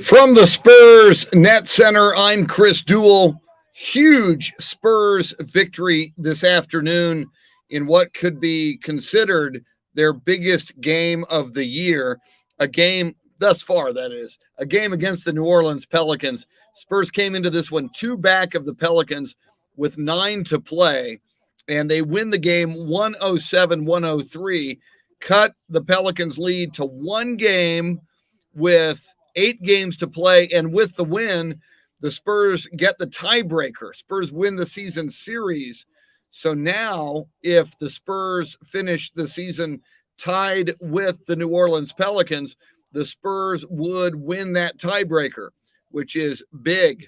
From the Spurs Net Center, I'm Chris Duel. Huge Spurs victory this afternoon in what could be considered their biggest game of the year. A game thus far, that is. A game against the New Orleans Pelicans. Spurs came into this one 2 back of the Pelicans with 9 to play, and they win the game 107-103, cut the Pelicans' lead to 1 game with 8 games to play, and with the win, the Spurs get the tiebreaker. Spurs win the season series. So now, if the Spurs finish the season tied with the New Orleans Pelicans, the Spurs would win that tiebreaker, which is big.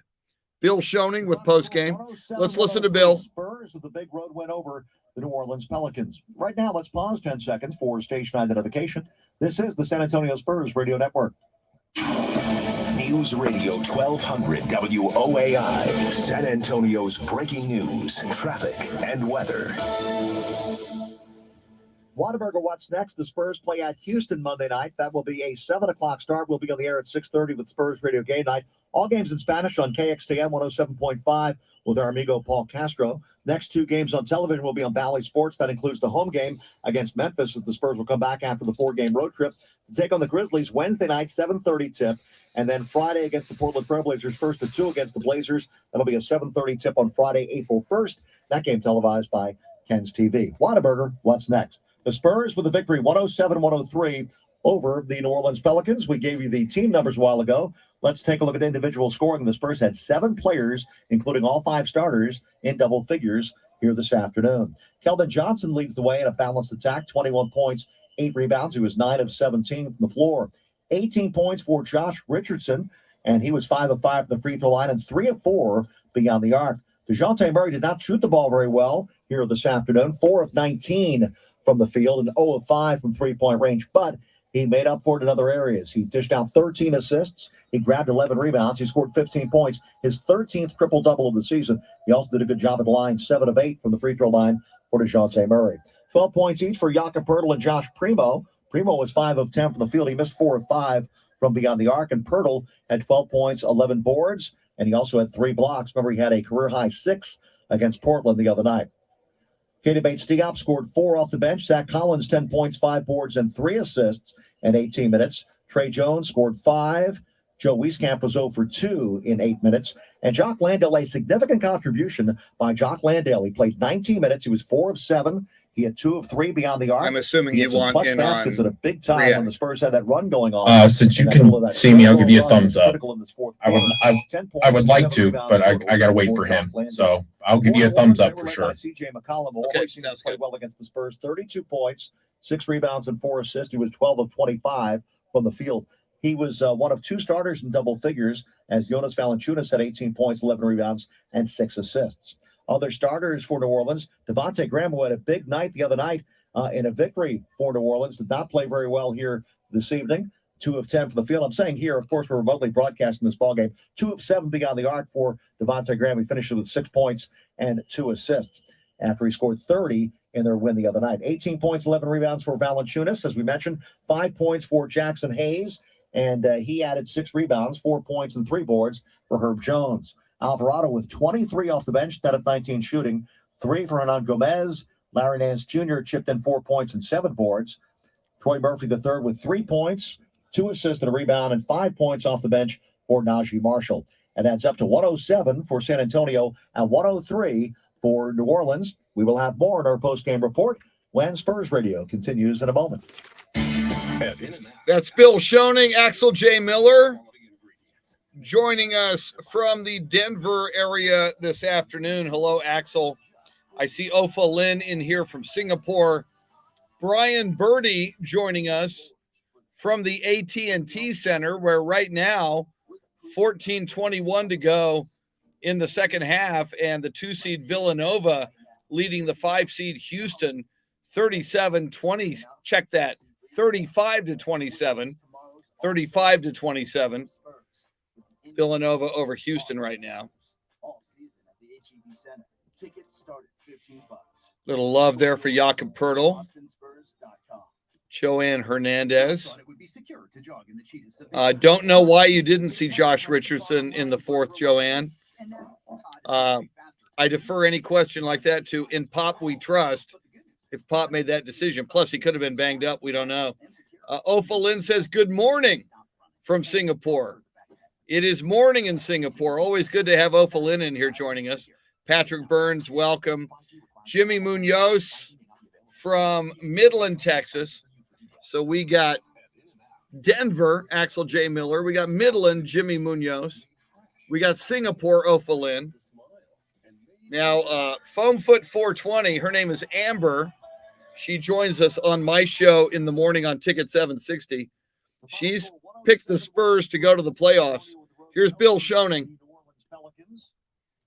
Bill Schoening with postgame. Let's listen to Bill. Spurs with a big road win over the New Orleans Pelicans. Right now, let's pause 10 seconds for station identification. This is the San Antonio Spurs Radio Network. News Radio 1200 WOAI, San Antonio's breaking news, traffic, and weather. Whataburger, what's next? The Spurs play at Houston Monday night. That will be a 7 o'clock start. We'll be on the air at 6:30 with Spurs Radio Game Night. All games in Spanish on KXTM 107.5 with our amigo Paul Castro. Next 2 games on television will be on Bally Sports. That includes the home game against Memphis, as the Spurs will come back after the 4-game road trip to take on the Grizzlies Wednesday night, 7:30 tip. And then Friday against the Portland Trailblazers, 1st at 2 against the Blazers. That'll be a 7:30 tip on Friday, April 1st. That game televised by Ken's TV. Whataburger, what's next? The Spurs with a victory 107-103 over the New Orleans Pelicans. We gave you the team numbers a while ago. Let's take a look at individual scoring. The Spurs had 7 players, including all 5 starters, in double figures here this afternoon. Keldon Johnson leads the way in a balanced attack, 21 points, 8 rebounds. He was 9 of 17 from the floor. 18 points for Josh Richardson, and he was 5 of 5 at the free throw line and 3 of 4 beyond the arc. DeJounte Murray did not shoot the ball very well here this afternoon, 4 of 19 from the field and 0 of 5 from three-point range, but he made up for it in other areas. He dished out 13 assists. He grabbed 11 rebounds. He scored 15 points, his 13th triple-double of the season. He also did a good job at the line, 7 of 8 from the free throw line for DeJounte Murray. 12 points each for Jakob Poeltl and Josh Primo. Primo was 5 of 10 from the field. He missed 4 of 5 from beyond the arc, and Poeltl had 12 points, 11 boards, and he also had 3 blocks. Remember, he had a career-high 6 against Portland the other night. Keita Bates-Diop scored 4 off the bench. Zach Collins, 10 points, 5 boards, and 3 assists in 18 minutes. Trey Jones scored 5. Joe Wieskamp was 0 for 2 in 8 minutes. And Jock Landale, a significant contribution by Jock Landale. He played 19 minutes. He was 4 of 7. He had 2 of 3 beyond the arc. I'm assuming you want clutch in baskets on at a big time when the Spurs had that run going on. Since you can see me, I'll give you a thumbs up. I would like to, but I got to wait for him. So I'll give you a thumbs up for sure. CJ McCollum Okay, sounds played good. well against the Spurs. 32 points, 6 rebounds, and 4 assists. He was 12 of 25 from the field. He was one of 2 starters in double figures, as Jonas Valanciunas had 18 points, 11 rebounds, and 6 assists. Other starters for New Orleans, Devontae Graham, who had a big night the other night in a victory for New Orleans, did not play very well here this evening. 2 of 10 from the field. I'm saying here, of course, we're remotely broadcasting this ballgame. 2 of 7 beyond the arc for Devontae Graham. He finished with 6 points and 2 assists after he scored 30 in their win the other night. 18 points, 11 rebounds for Valanciunas, as we mentioned. 5 points for Jackson Hayes, and he added 6 rebounds, 4 points, and 3 boards for Herb Jones. Alvarado with 23 off the bench, 10 of 19 shooting. 3 for Hernan Gomez. Larry Nance Jr. chipped in 4 points and 7 boards. Troy Murphy III with 3 points, 2 assists and a rebound, and 5 points off the bench for Najee Marshall. And that's up to 107 for San Antonio and 103 for New Orleans. We will have more in our post-game report when Spurs Radio continues in a moment. That's Bill Schoening, Axel J. Miller, joining us from the Denver area this afternoon. Hello, Axel. I see Ofa Lin in here from Singapore. Brian Birdie joining us from the AT&T Center, where right now, 14:21 to go in the second half, and the 2-seed Villanova leading the 5-seed Houston 37-20. Check that, 35-27. 35-27. Villanova over Houston right now. Little love there for Jakob Poeltl. Joanne Hernandez. Don't know why you didn't see Josh Richardson in the fourth, Joanne. I defer any question like that to In Pop We Trust, if Pop made that decision. Plus, he could have been banged up. We don't know. Ofa Lynn says, good morning from Singapore. It is morning in Singapore. Always good to have Ofa Lynn in here joining us. Patrick Burns, welcome. Jimmy Munoz from Midland, Texas. So we got Denver, Axel J. Miller. We got Midland, Jimmy Munoz. We got Singapore, Ofa Lynn. Now, Foamfoot 420, her name is Amber. She joins us on my show in the morning on Ticket 760. She's picked the Spurs to go to the playoffs. Here's Bill Schoening.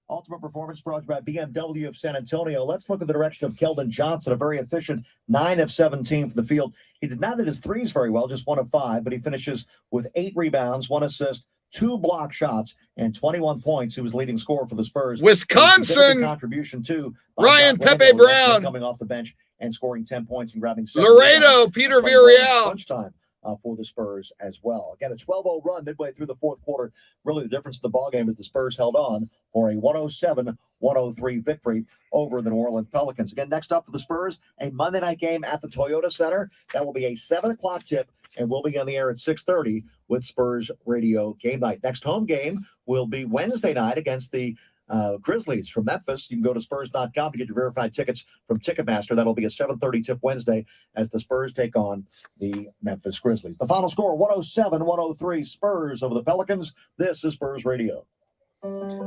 Ultimate Performance brought to you by BMW of San Antonio. Let's look at the direction of Keldon Johnson, a very efficient 9 of 17 from the field. He did not hit his threes very well, just 1 of 5, but he finishes with 8 rebounds, 1 assist, 2 block shots, and 21 points. He was leading scorer for the Spurs. Wisconsin contribution to Ryan Pepe Brown coming off the bench and scoring 10 points and grabbing 7 Laredo Peter Villarreal. Crunch time for the Spurs as well. Again, a 12-0 run midway through the fourth quarter. Really, the difference in the ballgame is the Spurs held on for a 107-103 victory over the New Orleans Pelicans. Again, next up for the Spurs, a Monday night game at the Toyota Center. That will be a 7 o'clock tip, and we'll be on the air at 6:30 with Spurs Radio Game Night. Next home game will be Wednesday night against the Grizzlies from Memphis. You can go to Spurs.com to get your verified tickets from Ticketmaster. That'll be a 7:30 tip Wednesday as the Spurs take on the Memphis Grizzlies. The final score, 107-103 Spurs over the Pelicans. This is Spurs Radio.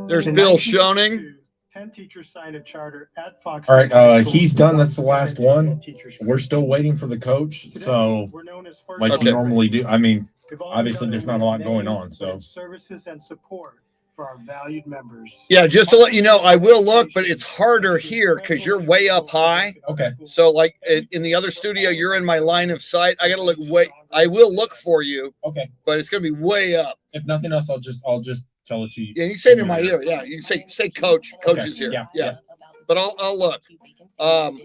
There's Bill Schoening. 10 teachers signed a charter at Fox. All right, he's done. That's the last one. We're still waiting for the coach. So, like we normally do. I mean, obviously, there's not a lot going on. So, services and support for our valued members. Yeah, just to let you know, I will look, but it's harder here because you're way up high. Okay. So, like in the other studio, you're in my line of sight. I got to look way. I will look for you. Okay. But it's going to be way up. If nothing else, I'll just tell it to you. Yeah, you can say it in my ear. Yeah, you can say coach. Coach is here. Yeah. But I'll look. I'm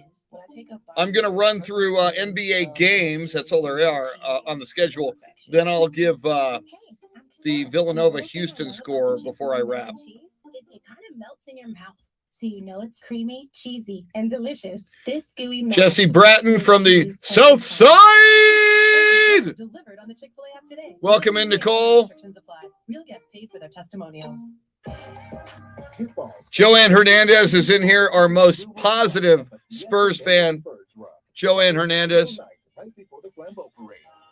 going to run through NBA games. That's all there are on the schedule. Then I'll give the Villanova-Houston score before I wrap. It kind of melts in your mouth, so you know it's creamy, cheesy, and delicious. This gooey Jesse Bratton from the South Side. Delivered on the Chick-fil-A app today. Welcome in, Nicole. Restrictions apply. Real guests paid for their testimonials. Joanne Hernandez is in here, our most positive Spurs fan. Joanne Hernandez.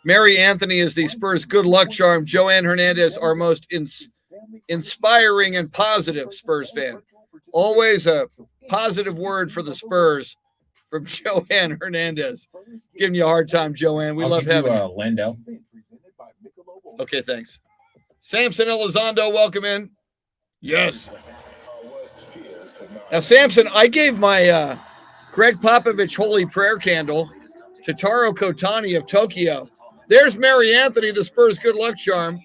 Mary Anthony is the Spurs good luck charm. Joanne Hernandez, our most inspiring and positive Spurs fan. Always a positive word for the Spurs from Joanne Hernandez. Giving you a hard time, Joanne. We love having you. Landau. Okay, thanks. Samson Elizondo, welcome in. Yes. Now, Samson, I gave my Greg Popovich holy prayer candle to Taro Kotani of Tokyo. There's Mary Anthony, the Spurs good luck charm.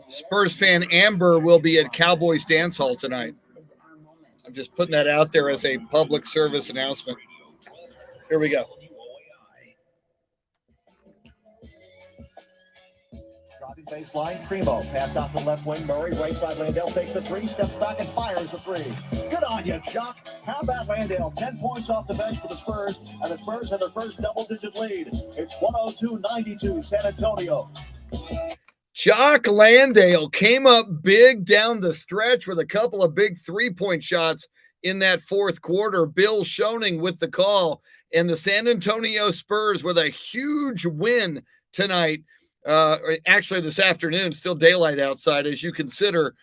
Spurs fan Amber will be at Cowboys Dance Hall tonight. I'm just putting that out there as a public service announcement. Here we go. Driving baseline, Primo. Pass out to left wing, Murray. Right side, Landale takes the 3, steps back and fires the 3. Good on you, Chuck. How about Landale? 10 points off the bench for the Spurs, and the Spurs have their first double-digit lead. It's 102-92, San Antonio. Jock Landale came up big down the stretch with a couple of big three-point shots in that fourth quarter. Bill Schoening with the call, and the San Antonio Spurs with a huge win tonight. Actually, this afternoon, still daylight outside as you consider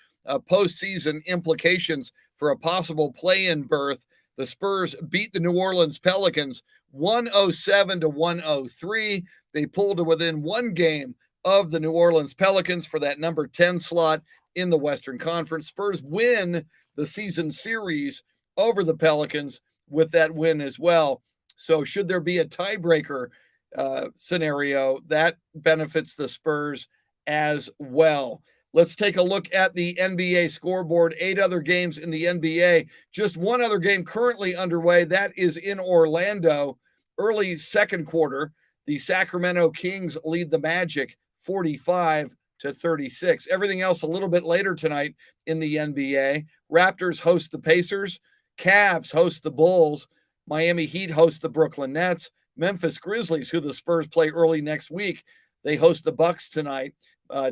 postseason implications for a possible play-in berth. The Spurs beat the New Orleans Pelicans 107-103. They pulled to within one game of the New Orleans Pelicans for that number 10 slot in the Western Conference. Spurs win the season series over the Pelicans with that win as well. So should there be a tiebreaker scenario, that benefits the Spurs as well. Let's take a look at the NBA scoreboard. 8 other games in the NBA. Just one other game currently underway. That is in Orlando. Early second quarter, the Sacramento Kings lead the Magic 45-36. Everything else a little bit later tonight in the NBA. Raptors host the Pacers. Cavs host the Bulls. Miami Heat host the Brooklyn Nets. Memphis Grizzlies, who the Spurs play early next week, they host the Bucks tonight.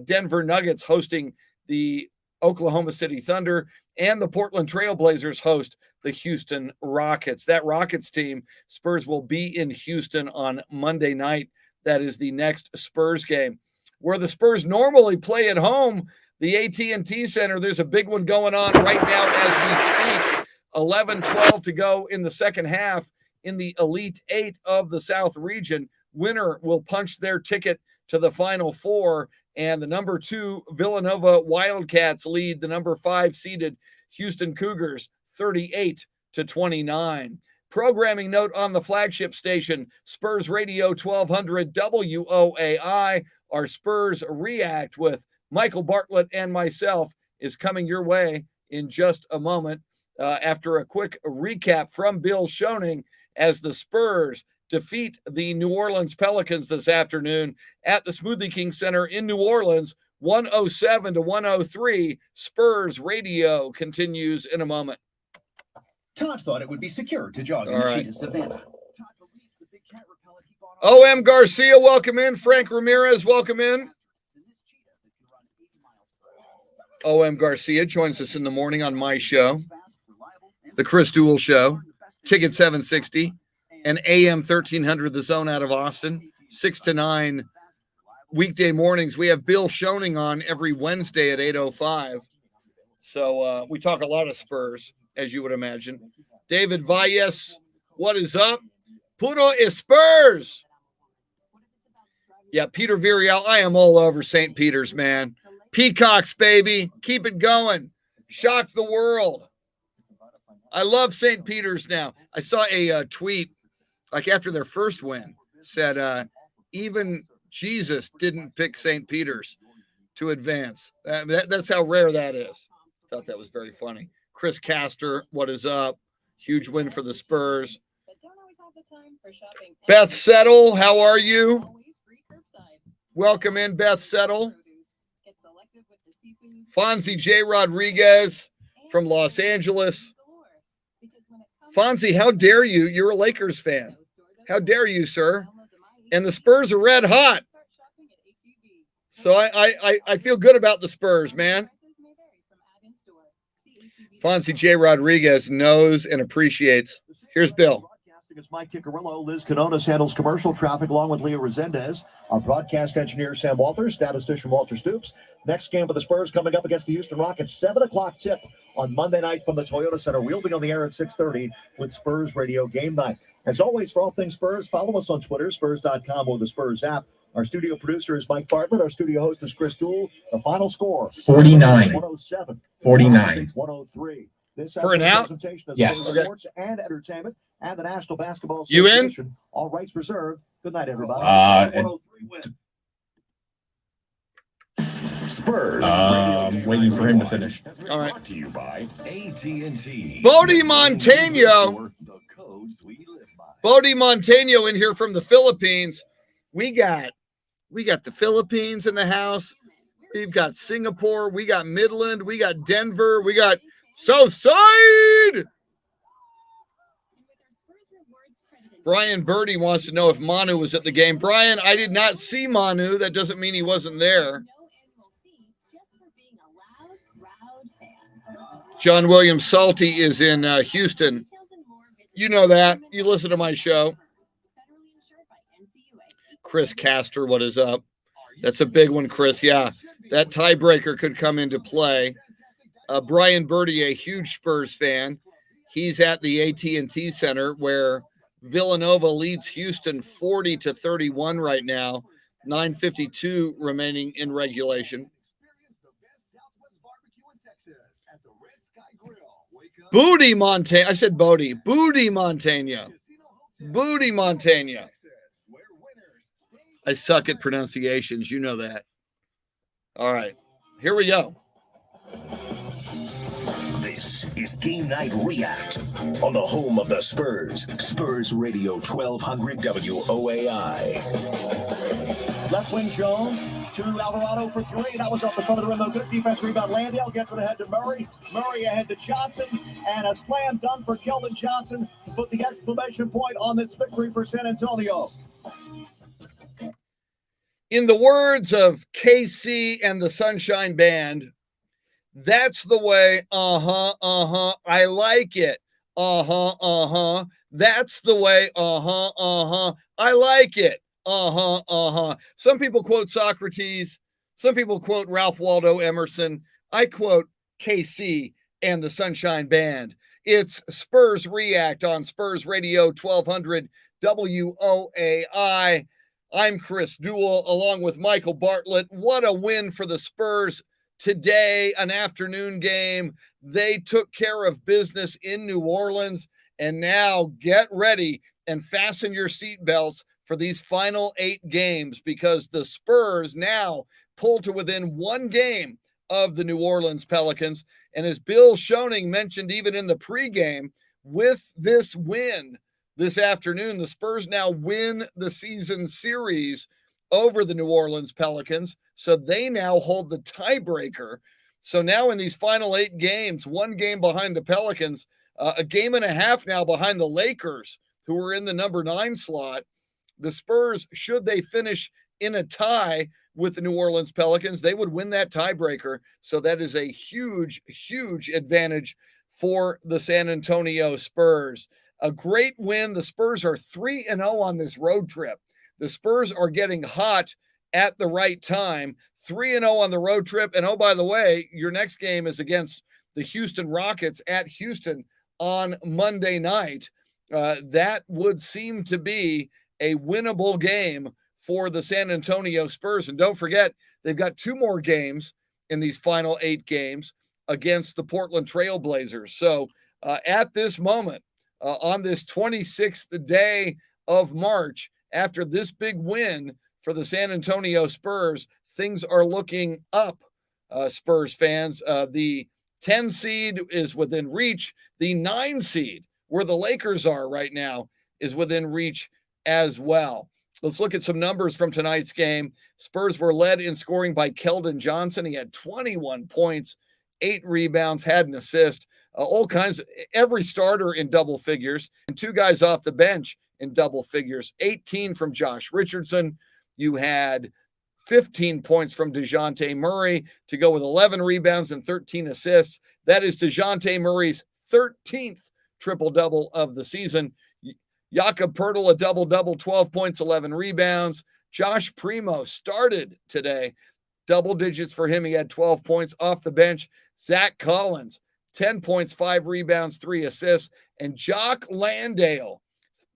Denver Nuggets hosting the Oklahoma City Thunder, and the Portland Trail Blazers host the Houston Rockets. That Rockets team, Spurs will be in Houston on Monday night. That is the next Spurs game. Where the Spurs normally play at home, the AT&T Center, there's a big one going on right now as we speak. 11-12 to go in the second half in the Elite Eight of the South region. Winner will punch their ticket to the Final Four, and the number 2 Villanova Wildcats lead the number 5 seeded Houston Cougars 38-29. Programming note on the flagship station, Spurs Radio 1200 WOAI. Our Spurs React with Michael Bartlett and myself is coming your way in just a moment. After a quick recap from Bill Schoening as the Spurs defeat the New Orleans Pelicans this afternoon at the Smoothie King Center in New Orleans, 107-103. Spurs Radio continues in a moment. Todd thought it would be secure to jog in the cheetah savannah. O.M. Garcia, welcome in. Frank Ramirez, welcome in. O.M. Garcia joins us in the morning on my show, The Chris Duel Show, Ticket 760. And AM 1300, The Zone out of Austin, 6 to 9 weekday mornings. We have Bill Schoening on every Wednesday at 8:05. So we talk a lot of Spurs, as you would imagine. David Valles, what is up? Puro is Spurs. Yeah, Peter Virial, I am all over St. Peter's, man. Peacocks, baby. Keep it going. Shock the world. I love St. Peter's now. I saw a tweet like after their first win, said even Jesus didn't pick St. Peter's to advance. That's how rare that is. Thought that was very funny. Chris Castor, what is up? Huge win for the Spurs. Beth Settle, how are you? Welcome in, Beth Settle. Fonzie J. Rodriguez from Los Angeles. Fonzie, how dare you? You're a Lakers fan. How dare you, sir? And the Spurs are red hot. So I feel good about the Spurs, man. Fonzie J. Rodriguez knows and appreciates. Here's Bill. It's Mike Kikarillo. Liz Canonas handles commercial traffic along with Leo Resendez. Our broadcast engineer, Sam Walters. Statistician, Walter Stoops. Next game for the Spurs coming up against the Houston Rockets. 7 o'clock tip on Monday night from the Toyota Center. We'll be on the air at 6:30 with Spurs Radio Game Night. As always, for all things Spurs, follow us on Twitter, Spurs.com or the Spurs app. Our studio producer is Mike Bartlett. Our studio host is Chris Duel. The final score, 49. 107. 49. 103. This For an out? Presentation of Yes. sports and entertainment and the National Basketball You in? Association. All rights reserved. Good night, everybody. 103 win. Spurs. Waiting for him to finish. All right. Brought to you by AT&T. Bodie Montano. The codes we live by. Bodie Montano in here from the Philippines. We got the Philippines in the house. We've got Singapore. We got Midland. We got Denver. We got Southside. Brian Birdie wants to know if Manu was at the game. Brian, I did not see Manu. That doesn't mean he wasn't there. John William Salty is in Houston. You know that. You listen to my show. Chris Castor, what is up? That's a big one, Chris. Yeah, that tiebreaker could come into play. Brian Birdie, a huge Spurs fan. He's at the AT&T Center where Villanova leads Houston 40-31 right now. 9:52 remaining in regulation. Booty Montana. I said Bodie. Booty Montana. Booty Montana. I suck at pronunciations. You know that. All right. Here we go. This is Game Night React on the home of the Spurs. Spurs Radio 1200 WOAI. Left wing Jones to Alvarado for three. That was off the front of the rim, though. Good defense rebound. Landale gets it ahead to Murray. Murray ahead to Johnson. And a slam dunk for Keldon Johnson to put the exclamation point on this victory for San Antonio. In the words of KC and the Sunshine Band, that's the way, I like it. That's the way, I like it. Some people quote Socrates. Some people quote Ralph Waldo Emerson. I quote KC and the Sunshine Band. It's Spurs React on Spurs Radio 1200 WOAI. I'm Chris Duel along with Michael Bartlett. What a win for the Spurs today, an afternoon game. They took care of business in New Orleans, and now get ready and fasten your seatbelts for these final 8 games, because the Spurs now pull to within 1 game of the New Orleans Pelicans. And as Bill Schoening mentioned even in the pregame, with this win this afternoon, the Spurs now win the season series over the New Orleans Pelicans. So they now hold the tiebreaker. So now in these final 8 games, 1 game behind the Pelicans, a game and a half now behind the Lakers, who are in the number 9 slot. The Spurs, should they finish in a tie with the New Orleans Pelicans, they would win that tiebreaker. So that is a huge, huge advantage for the San Antonio Spurs. A great win. The Spurs are 3-0 on this road trip. The Spurs are getting hot at the right time. 3-0 on the road trip. And oh, by the way, your next game is against the Houston Rockets at Houston on Monday night. That would seem to be a winnable game for the San Antonio Spurs. And don't forget, they've got 2 more games in these final 8 games against the Portland Trail Blazers. So at this moment, on this 26th day of March, after this big win for the San Antonio Spurs, things are looking up, Spurs fans. The 10 seed is within reach. The 9 seed, where the Lakers are right now, is within reach as well. Let's look at some numbers from tonight's game. Spurs were led in scoring by Keldon Johnson. He had 21 points, 8 rebounds, had an assist, all kinds of, every starter in double figures, and 2 guys off the bench in double figures. 18 from Josh Richardson. You had 15 points from DeJounte Murray to go with 11 rebounds and 13 assists. That is DeJounte Murray's 13th triple-double of the season. Jakob Poeltl, a double-double, 12 points, 11 rebounds. Josh Primo started today. Double digits for him. He had 12 points off the bench. Zach Collins, 10 points, 5 rebounds, 3 assists. And Jock Landale,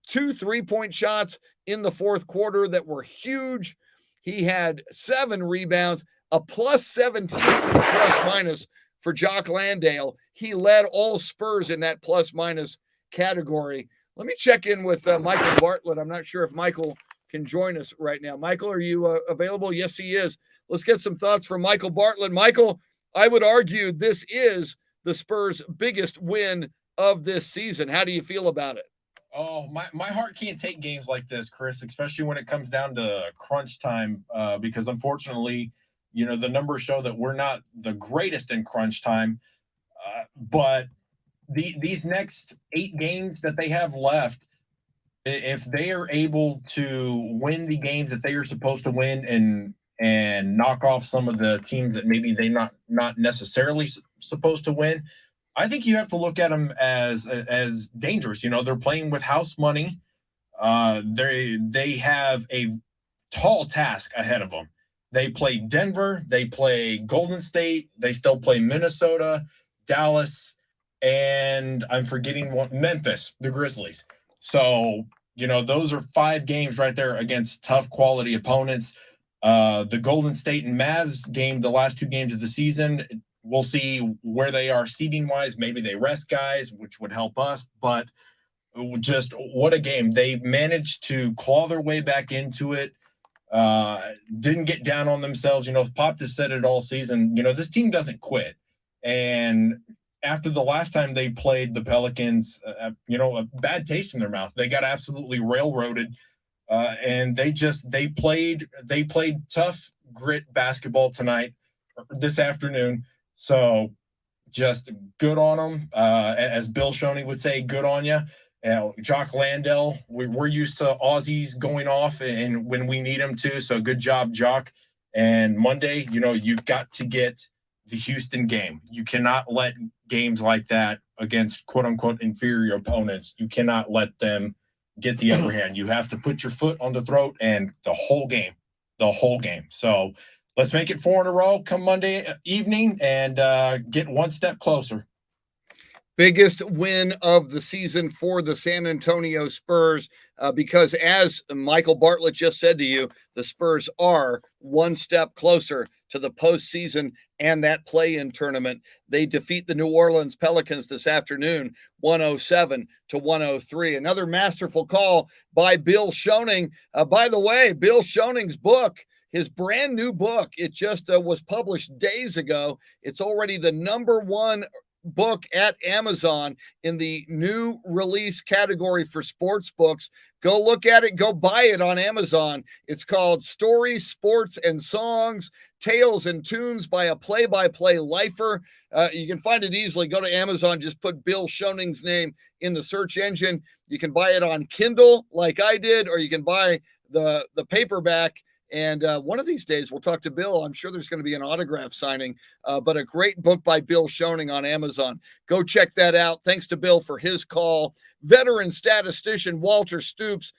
2 3-point shots in the fourth quarter that were huge. He had 7 rebounds, a plus 17 plus minus for Jock Landale. He led all Spurs in that plus minus category. Let me check in with Michael Bartlett. I'm not sure if Michael can join us right now. Michael, are you available? Yes, he is. Let's get some thoughts from Michael Bartlett. Michael, I would argue this is the Spurs' biggest win of this season. How do you feel about it? Oh, my heart can't take games like this, Chris, especially when it comes down to crunch time, because unfortunately, you know, the numbers show that we're not the greatest in crunch time. But these next 8 games that they have left, if they are able to win the games that they are supposed to win and knock off some of the teams that maybe they not necessarily supposed to win, I think you have to look at them as dangerous. You know, they're playing with house money. They have a tall task ahead of them. They play Denver, they play Golden State, they still play Minnesota, Dallas, and I'm forgetting one, Memphis, the Grizzlies. So, you know, those are 5 games right there against tough quality opponents. The Golden State and Mavs game, the last 2 games of the season, we'll see where they are seeding wise. Maybe they rest guys, which would help us, but just what a game. They managed to claw their way back into it. Didn't get down on themselves. Pop has said it all season. This team doesn't quit. And after the last time they played the Pelicans, a bad taste in their mouth. They got absolutely railroaded. And they played tough grit basketball this afternoon. So just good on them. As Bill Shoney would say, good on you. Jock Landale, we're used to Aussies going off and when we need them to. So good job, Jock. And Monday, you've got to get the Houston game. You cannot let games like that against quote unquote inferior opponents. You cannot let them get the upper hand. You have to put your foot on the throat and the whole game. So let's make it 4 in a row come Monday evening and get one step closer. Biggest win of the season for the San Antonio Spurs because as Michael Bartlett just said to you, the Spurs are one step closer to the postseason and that play-in tournament. They defeat the New Orleans Pelicans this afternoon, 107-103. Another masterful call by Bill Schoening. By the way, Bill Schoening's book, his brand new book, it just was published days ago. It's already the #1 book at Amazon in the new release category for sports books. Go look at it. Go buy it on Amazon. It's called Stories, Sports, and Songs, Tales and Tunes by a Play-by-Play Lifer. You can find it easily. Go to Amazon. Just put Bill Schoening's name in the search engine. You can buy it on Kindle like I did, or you can buy the paperback. And one of these days we'll talk to Bill. I'm sure there's going to be an autograph signing, but a great book by Bill Schoening on Amazon. Go check that out. Thanks to Bill for his call. Veteran statistician Walter Stoops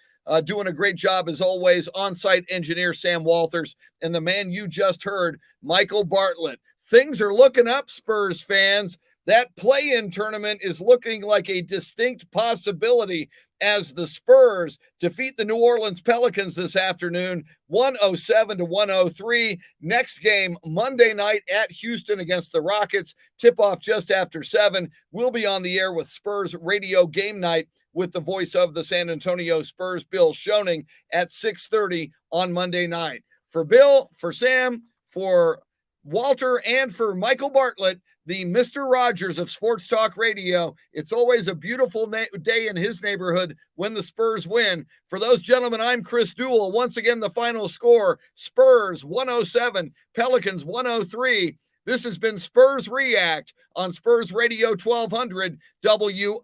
doing a great job as always. On-site engineer Sam Walters and the man you just heard, Michael Bartlett. Things are looking up, Spurs fans. That play-in tournament is looking like a distinct possibility as the Spurs defeat the New Orleans Pelicans this afternoon, 107-103. Next game, Monday night at Houston against the Rockets. Tip-off just after 7. We'll be on the air with Spurs Radio Game Night with the voice of the San Antonio Spurs, Bill Schoening, at 6:30 on Monday night. For Bill, for Sam, for Walter, and for Michael Bartlett, the Mr. Rogers of Sports Talk Radio. It's always a beautiful day in his neighborhood when the Spurs win. For those gentlemen, I'm Chris Duel. Once again, the final score, Spurs 107, Pelicans 103. This has been Spurs React on Spurs Radio 1200 WOAI.